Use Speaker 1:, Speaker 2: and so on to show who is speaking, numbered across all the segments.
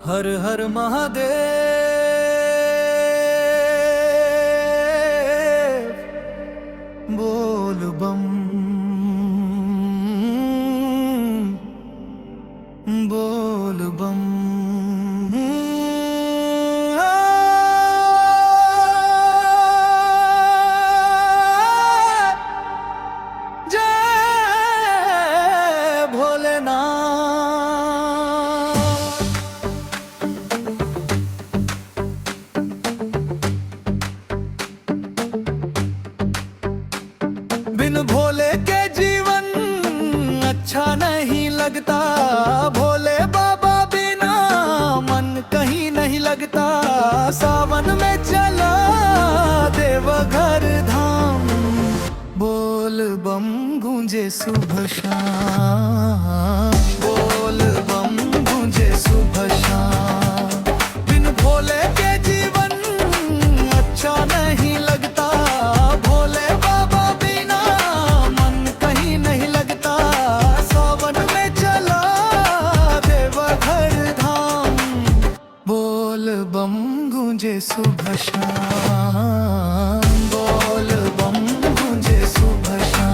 Speaker 1: हर हर महादेव। बोल बम बोल बम। जय भोलेनाथ। बिन भोले के जीवन अच्छा नहीं लगता। भोले बाबा बिना मन कहीं नहीं लगता। सावन में चला देवघर धाम। बोल बम गूंजे सुबह शाम। बोल बम गूंजे सुबह शाम। बिन भोले के जीवन अच्छा नहीं लगता। भोले बाबा बिना मन कहीं नहीं लगता। सावन में चला देवघर धाम। बोल बम गूंजे सुबह शाम। बोल बम गूंजे सुबह शाम।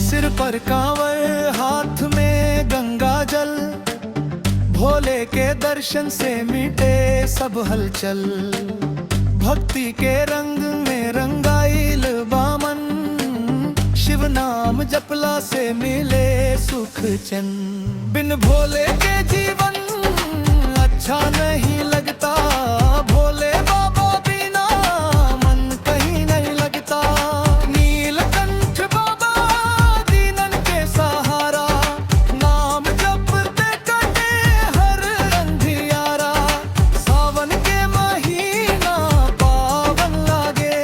Speaker 1: सिर पर कांवर हाथ में गंगा जल। भोले के दर्शन से मिटे सब हलचल। भक्ति के रंग में रंगाइल बामन। शिव नाम जपला से मिले सुख चैन। बिन भोले के जीवन अच्छा नहीं लगता। भोले बाबा बिना मन कहीं नहीं लगता। नीलकंठ बाबा दीनन के सहारा। नाम जपते कटे हर अंधियारा। सावन के महीना पावन लागे।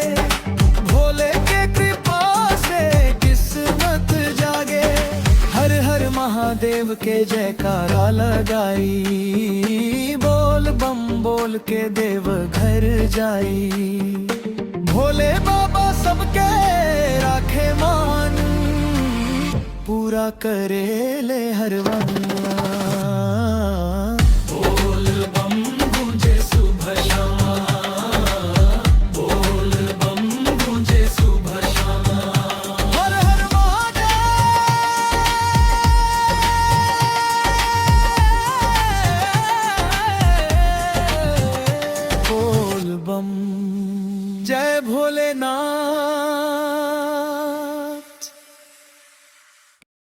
Speaker 1: भोले के कृपा से किस्मत जागे। हर हर महादेव के जयकारा लगाई। बोल बम बोल के देव घर जाई। भोले बाबा सबके राखे मान। पूरा करे ले हर वन। बोल बम गूंजे सुबह शाम। बोल बम गूंजे सुबह शाम। हर हर महादेव। बोल बम। जय भोलेनाथ।